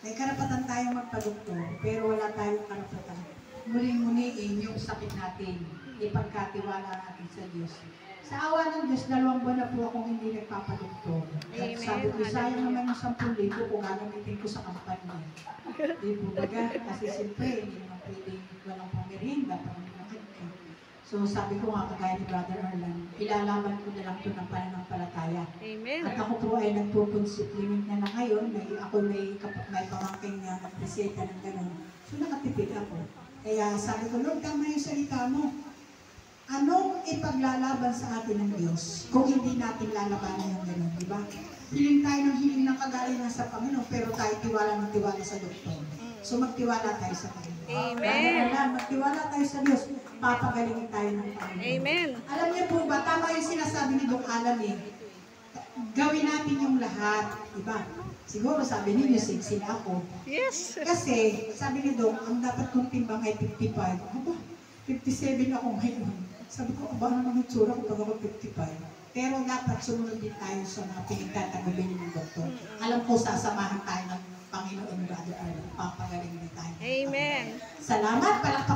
May karapatan tayong magpadoktor, pero wala tayong karapatan. Muli-muliin yung sakit natin, ipagkatiwala natin sa Diyos. Sa awa ng Diyos, 2 buwan na po akong hindi nagpapadoktor. At sabi ko, sayang naman yung 10,000 kung gagamitin ko sa kampanya. Di po baga, kasi siyempre, hindi naman pwedeng walang pamirinda, parang nakit ka. So sabi ko nga, kagaya ni Brother Arlan, ilalaban ko na lang ito ng pananampalataya. Amen. At ako po ay nagpo-supplement na ngayon. May pamangking na nagpresenta ng gano'n. So nakatipid ako. Kaya sabi ko, Lord, tama yung salita mo. Anong ipaglalaban sa atin ng Diyos kung hindi natin lalabanan yung gano'n, di ba? Hiling tayo ng hiling ng kagalingan sa Panginoon, pero tayo tiwala ng tiwala sa doktor. So magtiwala tayo sa Panginoon. Amen. Magtiwala tayo sa Diyos, papagalingin tayo ng Panginoon. Amen. Alam niyo po ba, tama yung sinasabi ni Dok Alan gawin natin yung lahat, di ba? Siguro sabi niyo, sila ako. Yes. Kasi, sabi ni Dok, ang dapat kong timbang ay 55. Aba, 57 ako ngayon. Sabi ko, aba naman ang tsura ko pag ako 55. Pero dapat sumunod din tayo sa mga pinagtatagubilin ng doktor. Alam ko, sasamahan tayo ng Panginoon, Brother Arlen. Papagaling din tayo. Amen. Salamat, palakpakan.